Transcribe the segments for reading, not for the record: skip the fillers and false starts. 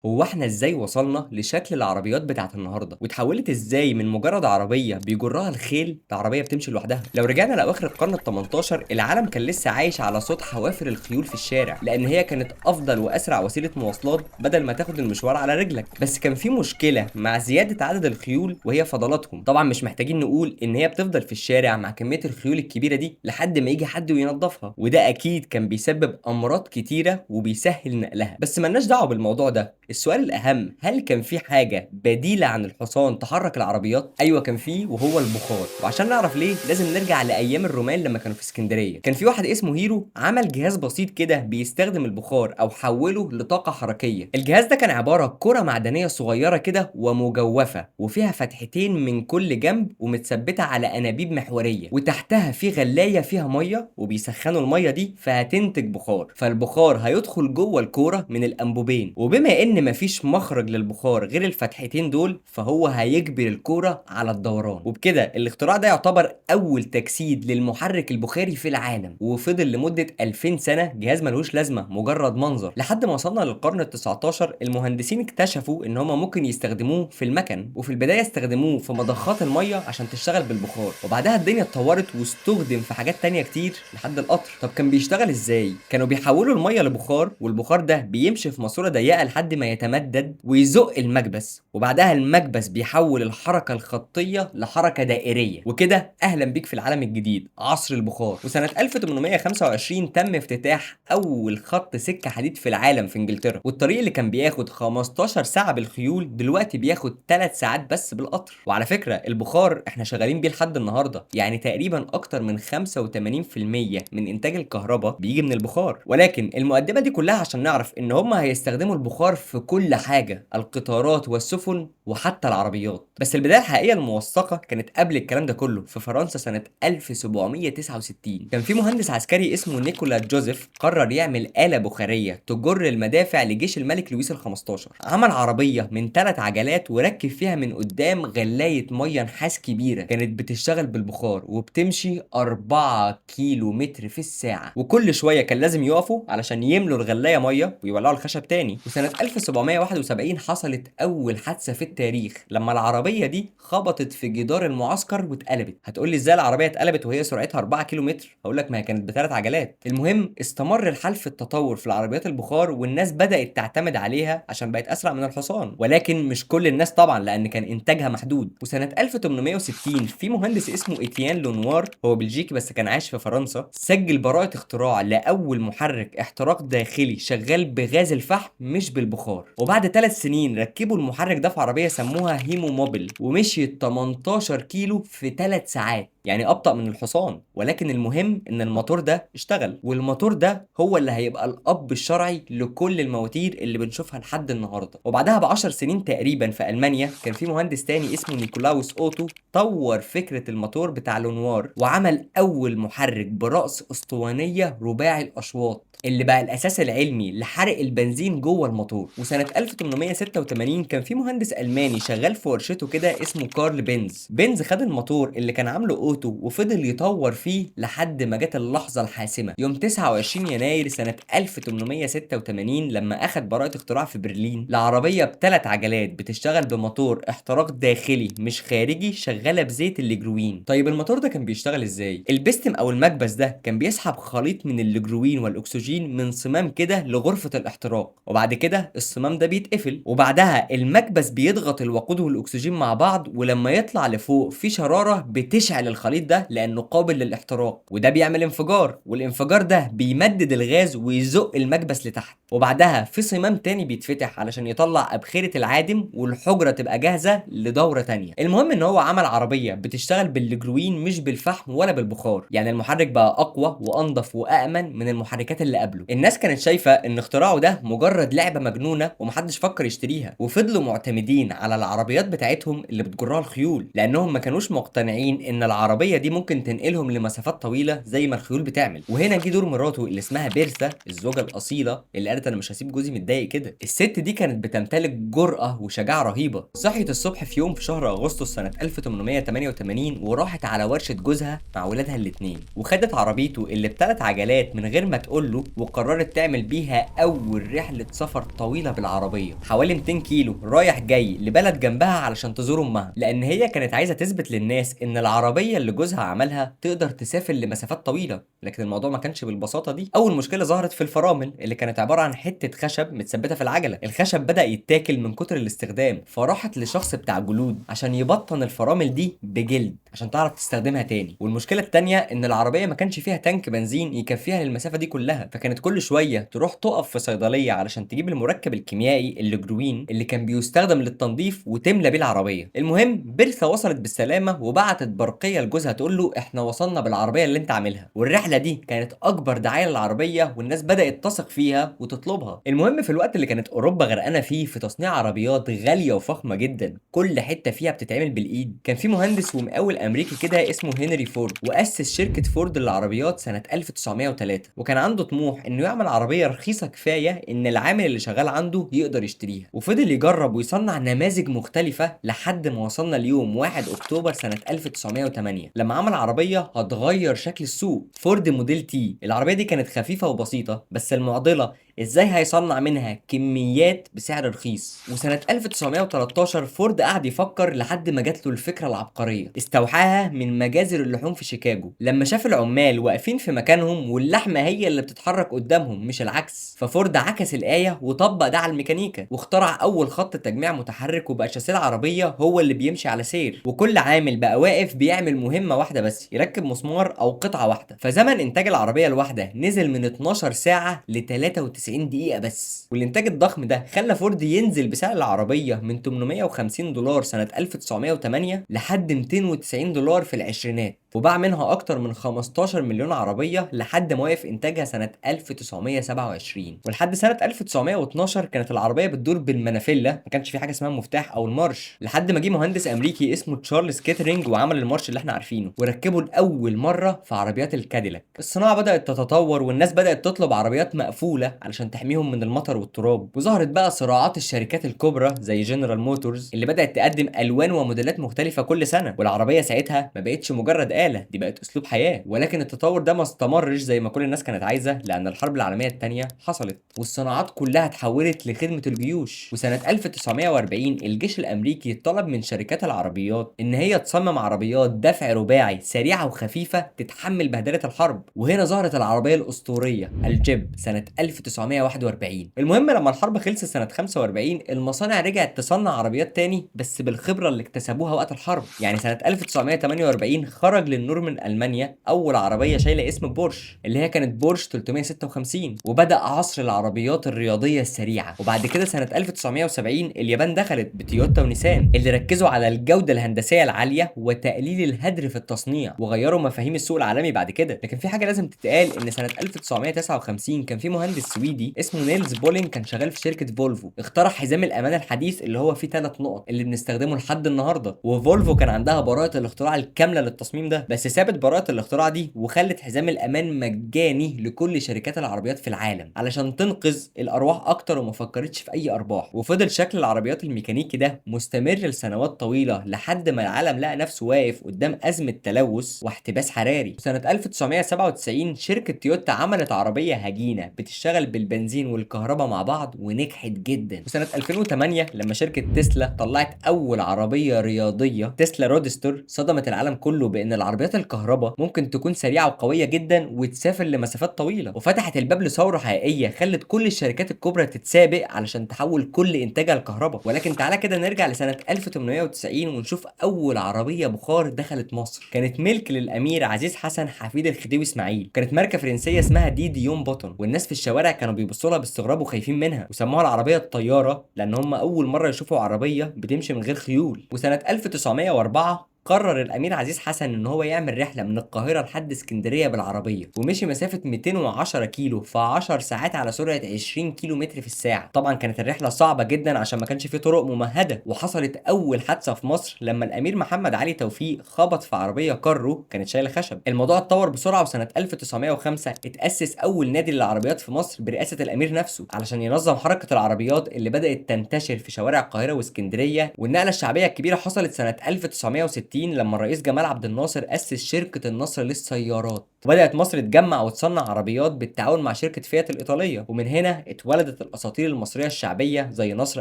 هو احنا ازاي وصلنا لشكل العربيات بتاعت النهارده واتحولت ازاي من مجرد عربيه بيجرها الخيل لعربيه بتمشي لوحدها؟ لو رجعنا لاواخر القرن ال 18 العالم كان لسه عايش على صوت حوافر الخيول في الشارع، لان هي كانت افضل واسرع وسيله مواصلات بدل ما تاخد المشوار على رجلك. بس كان في مشكله مع زياده عدد الخيول وهي فضلاتهم. طبعا مش محتاجين نقول ان هي بتفضل في الشارع مع كميه الخيول الكبيره دي لحد ما يجي حد وينظفها، وده اكيد كان بيسبب امراض كتيره وبيسهل نقلها. بس ملناش دعوه بالموضوع ده. السؤال الأهم، هل كان في حاجة بديلة عن الحصان تحرك العربيات؟ أيوه كان في، وهو البخار. وعشان نعرف ليه لازم نرجع لأيام الرومان لما كانوا في اسكندرية. كان في واحد اسمه هيرو عمل جهاز بسيط كده بيستخدم البخار أو حوله لطاقة حركية. الجهاز ده كان عبارة كرة معدنية صغيرة كده ومجوفة وفيها فتحتين من كل جنب ومتثبتة على أنابيب محورية، وتحتها في غلاية فيها مية وبيسخنوا المية دي فهتنتج بخار. فالبخار هيدخل جوه الكورة من الأنبوبين، وبما إن مفيش مخرج للبخار غير الفتحتين دول فهو هيجبر الكورة على الدوران. وبكده الاختراع ده يعتبر أول تجسيد للمحرك البخاري في العالم، وفضل لمدة 2000 سنة جهاز ملوش لازمة، مجرد منظر، لحد ما وصلنا للقرن ال 19. المهندسين اكتشفوا إن هما ممكن يستخدموه في المكن، وفي البداية استخدموه في مضخات المية عشان تشتغل بالبخار، وبعدها الدنيا اتطورت واستخدم في حاجات تانية كتير لحد القطر. طب كان بيشتغل ازاي؟ كانوا بيحولوا المية لبخار، والبخار ده بيمشي في ماسورة ضيقة لحد ما يتمدد ويزق المكبس، وبعدها المكبس بيحول الحركة الخطية لحركة دائرية. وكده أهلا بيك في العالم الجديد، عصر البخار. وسنة 1825 تم افتتاح أول خط سكة حديد في العالم في إنجلترا، والطريق اللي كان بياخد 15 ساعة بالخيول دلوقتي بياخد 3 ساعات بس بالقطر. وعلى فكرة البخار احنا شغالين بيه لحد النهاردة، يعني تقريبا أكتر من 85% من إنتاج الكهرباء بيجي من البخار. ولكن المقدمة دي كلها عشان نعرف إن هما هيستخدموا البخار في كل حاجة، القطارات والسفن وحتى العربيات. بس البداية الحقيقية الموثقة كانت قبل الكلام ده كله في فرنسا سنة 1769. كان في مهندس عسكري اسمه نيكولا جوزيف قرر يعمل آلة بخارية تجر المدافع لجيش الملك لويس ال 15. عمل عربية من 3 عجلات وركب فيها من قدام غلاية مية نحاس كبيرة كانت بتشتغل بالبخار وبتمشي 4 كيلو متر في الساعة، وكل شوية كان لازم يقفوا علشان يملوا الغلاية مية ويولعوا الخشب تاني. وسنة 1771 حصلت أول حادثة في التاريخ لما العربية دي خبطت في جدار المعسكر واتقلبت. هتقولي ازاي العربية اتقلبت وهي سرعتها 4 كيلو متر؟ هقول لك ما هي كانت ب3 عجلات. المهم استمر الحال في التطور في العربيات البخار، والناس بدأت تعتمد عليها عشان بقت أسرع من الحصان. ولكن مش كل الناس طبعا، لأن كان إنتاجها محدود. وسنة 1860 في مهندس اسمه إتيان لونوار، هو بلجيكي بس كان عايش في فرنسا، سجل براءة اختراع لأول محرك احتراق داخلي شغال بغاز الفحم مش بالبخار. وبعد 3 سنين ركبوا المحرك ده في عربية سموها هيمو موبيل، ومشيت 18 كيلو في 3 ساعات، يعني ابطأ من الحصان. ولكن المهم ان الموتور ده اشتغل، والموتور ده هو اللي هيبقى الاب الشرعي لكل المواتير اللي بنشوفها لحد النهارده. وبعدها ب10 سنين تقريبا في المانيا كان في مهندس تاني اسمه نيكولاوس اوتو طور فكره الموتور بتاع لونوار، وعمل اول محرك براس اسطوانيه رباعي الاشواط اللي بقى الاساس العلمي لحرق البنزين جوه الموتور. وسنه 1886 كان في مهندس الماني شغال في ورشته كده اسمه كارل بنز خد الموتور اللي كان عامله اوتو وفضل يطور فيه لحد ما جت اللحظه الحاسمه يوم 29 يناير سنه 1886 لما اخد براءه اختراع في برلين لعربيه ب3 عجلات بتشتغل بموتور احتراق داخلي مش خارجي شغاله بزيت الليجروين. طيب الموتور ده كان بيشتغل ازاي؟ البستم او المكبس ده كان بيسحب خليط من الليجروين والاكسجين من صمام كده لغرفه الاحتراق، وبعد كده الصمام ده بيتقفل، وبعدها المكبس بيضغط الوقود والاكسجين مع بعض، ولما يطلع لفوق في شراره بتشعل الخليط ده لانه قابل للاحتراق، وده بيعمل انفجار، والانفجار ده بيمدد الغاز ويزق المكبس لتحت. وبعدها في صمام تاني بيتفتح علشان يطلع ابخره العادم والحجره تبقى جاهزه لدوره تانية. المهم ان هو عمل عربيه بتشتغل بالجروين مش بالفحم ولا بالبخار، يعني المحرك بقى اقوى وانضف وامن من المحركات اللي قبله. الناس كانت شايفه ان اختراعه ده مجرد لعبه مجنونه ومحدش فكر يشتريها، وفضلوا معتمدين على العربيات بتاعتهم اللي بتجرها الخيول، لانهم ما كانوش مقتنعين ان العربيه دي ممكن تنقلهم لمسافات طويله زي ما الخيول بتعمل. وهنا جه دور مراته اللي اسمها بيرثا، الزوجه الاصيله اللي قالت انا مش هسيب جوزي متضايق كده. الست دي كانت بتمتلك جرأة وشجاعه رهيبه. صحيت الصبح في يوم في شهر اغسطس سنه 1888 وراحت على ورشه جوزها مع ولادها الاثنين، وخدت عربيته اللي ب3 عجلات من غير ما تقول له وقررت تعمل بيها اول رحله سفر طويله بالعربيه حوالي 200 كيلو رايح جاي لبلد جنبها علشان تزور امها، لان هي كانت عايزه تثبت للناس ان العربيه اللي جوزها عملها تقدر تسافر لمسافات طويله. لكن الموضوع ما كانش بالبساطه دي. اول مشكله ظهرت في الفرامل اللي كانت عباره عن حته خشب متثبته في العجله. الخشب بدا يتاكل من كتر الاستخدام، فراحت لشخص بتاع جلود عشان يبطن الفرامل دي بجلد عشان تعرف تستخدمها تاني. والمشكله التانيه ان العربيه ما كانش فيها تانك بنزين يكفيها للمسافه دي كلها، فكانت كل شويه تروح تقف في صيدليه علشان تجيب المركب الكيميائي الليجروين اللي كان بيستخدم للتنظيف وتملى بيه العربيه. المهم بيرثا وصلت بالسلامه وبعتت برقيه لجوزها تقول له احنا وصلنا بالعربيه اللي انت عاملها. والرحله دي كانت اكبر دعايه للعربيه والناس بدات تثق فيها وتطلبها. المهم في الوقت اللي كانت اوروبا غرقانه فيه في تصنيع عربيات غاليه وفخمه جدا كل حته فيها بتتعمل بالايد، كان في مهندس ومقاول امريكي كده اسمه هنري فورد، واسس شركه فورد للعربيات سنه 1903. وكان عنده طموح انه يعمل عربيه رخيصه كفايه ان العامل اللي شغال عنده يقدر يشتريها. وفضل يجرب ويصنع نماذج مختلفه لحد ما وصلنا اليوم 1 اكتوبر سنه 1908 لما عمل عربيه هتغير شكل السوق، فورد موديل تي. العربيه دي كانت خفيفه وبسيطه، بس المعضله ازاي هيصنع منها كميات بسعر رخيص. وسنة 1913 فورد قعد يفكر لحد ما جات له الفكرة العبقرية، استوحاها من مجازر اللحوم في شيكاغو لما شاف العمال واقفين في مكانهم واللحمة هي اللي بتتحرك قدامهم مش العكس. ففورد عكس الآية وطبق ده على الميكانيكا واخترع أول خط تجميع متحرك، وبقى شاسيه العربية هو اللي بيمشي على سير، وكل عامل بقى واقف بيعمل مهمة واحدة بس، يركب مسمار أو قطعة واحدة. فزمن إنتاج العربية الواحدة نزل من 12 ساعة ل 93 دقيقة بس. والإنتاج الضخم ده خلى فورد ينزل بسعر العربية من 850 دولار سنة 1908 لحد 290 دولار في العشرينات، وباع منها أكتر من 15 مليون عربية لحد ما وقف إنتاجها سنة 1927. ولحد سنة 1912 كانت العربية بتدور بالمنافلة، ما كانش في حاجة اسمها مفتاح أو المارش، لحد ما جه مهندس أمريكي اسمه تشارلز كيترينج وعمل المارش اللي احنا عارفينه وركبه لأول مرة في عربيات الكاديلاك. الصناعة بدأت تتطور والناس بدأت تطلب عربيات مقفولة علشان تحميهم من المطر والتراب، وظهرت بقى صراعات الشركات الكبرى زي جنرال موتورز اللي بدأت تقدم ألوان وموديلات مختلفة كل سنة. والعربية ساعتها ما بقتش مجرد آلة، دي بقت أسلوب حياة. ولكن التطور ده ما استمرش زي ما كل الناس كانت عايزة، لأن الحرب العالمية الثانية حصلت والصناعات كلها اتحولت لخدمة الجيوش. وسنة 1940 الجيش الأمريكي طلب من شركات العربيات إن هي تصمم عربيات دفع رباعي سريعة وخفيفة تتحمل بهدلة الحرب. وهنا ظهرت العربية الأسطورية الجيب سنة 1941. المهم لما الحرب خلصت سنة 45 المصانع رجعت تصنع عربيات تاني بس بالخبرة اللي اكتسبوها وقت الحرب. يعني سنة 1948 خرج للنور من ألمانيا أول عربية شايلة اسم بورش اللي هي كانت بورش 356، وبدأ عصر العربيات الرياضية السريعة. وبعد كده سنة 1970 اليابان دخلت بتويوتا ونيسان اللي ركزوا على الجودة الهندسية العالية وتقليل الهدر في التصنيع وغيروا مفاهيم السوق العالمي بعد كده. لكن في حاجة لازم تتقال، إن سنة 1959 كان في مهندس سويدي اسمه نيلز بولين كان شغال في شركة فولفو، اخترع حزام الأمان الحديث اللي هو فيه 3 نقط اللي بنستخدمه لحد النهارده. وفولفو كان عندها براءة الاختراع الكاملة للتصميم ده، بس سابت براءة الاختراع دي وخلت حزام الأمان مجاني لكل شركات العربيات في العالم علشان تنقذ الأرواح أكتر وما فكرتش في أي أرباح. وفضل شكل العربيات الميكانيكي ده مستمر لسنوات طويلة لحد ما العالم لقى نفسه واقف قدام أزمة تلوث واحتباس حراري. وسنة 1997 شركة تويوتا عملت عربية هجينة بتشتغل بالبنزين والكهرباء مع بعض ونجحت جدا. وسنة 2008 لما شركة تسلا طلعت أول عربية رياضية تسلا رودستر صدمت العالم كله بأن العربيات الكهرباء ممكن تكون سريعة وقوية جدا وتسافر لمسافات طويلة، وفتحت الباب لثورة حقيقية خلت كل الشركات الكبرى تتسابق علشان تحول كل إنتاجها لكهرباء. ولكن تعالى كده نرجع لسنة 1890 ونشوف أول عربية بخار دخلت مصر، كانت ملك للأمير عزيز حسن حفيد الخديوي إسماعيل، كانت ماركة فرنسية اسمها دي ديون بوتون، والناس في الشوارع كانوا بيبصوا لها باستغراب وخايفين منها وسموها العربية الطيارة لأن هم أول مرة يشوفوا عربية بتمشي من غير خيول. وسنة 1904 قرر الامير عزيز حسن ان هو يعمل رحله من القاهره لحد اسكندريه بالعربيه، ومشي مسافه 210 كيلو في 10 ساعات على سرعه 20 كيلو متر في الساعه. طبعا كانت الرحله صعبه جدا عشان ما كانش في طرق ممهده، وحصلت اول حادثه في مصر لما الامير محمد علي توفيق خبط في عربيه كارو كانت شايله خشب. الموضوع اتطور بسرعه، وسنه 1905 اتاسس اول نادي للعربيات في مصر برئاسه الامير نفسه علشان ينظم حركه العربيات اللي بدات تنتشر في شوارع القاهره واسكندريه. والنقله الشعبيه الكبيره حصلت سنه 1960 1930 لما الرئيس جمال عبد الناصر أسس شركة النصر للسيارات، وبدأت مصر تجمع وتصنع عربيات بالتعاون مع شركة فيات الإيطالية، ومن هنا اتولدت الأساطير المصرية الشعبية زي نصر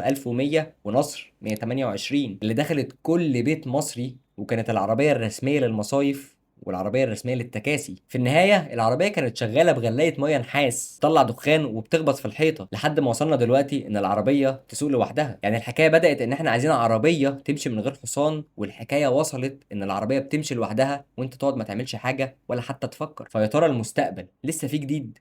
1100 ونصر 128 اللي دخلت كل بيت مصري، وكانت العربية الرسمية للمصايف والعربية الرسمية للتكاسي. في النهاية العربية كانت شغالة بغلاية مية نحاس تطلع دخان وبتخبط في الحيطة، لحد ما وصلنا دلوقتي ان العربية تسوق لوحدها. يعني الحكاية بدأت ان احنا عايزين عربية تمشي من غير حصان، والحكاية وصلت ان العربية بتمشي لوحدها وانت تقعد ما تعملش حاجة ولا حتى تفكر. فيا ترى المستقبل لسه فيه جديد؟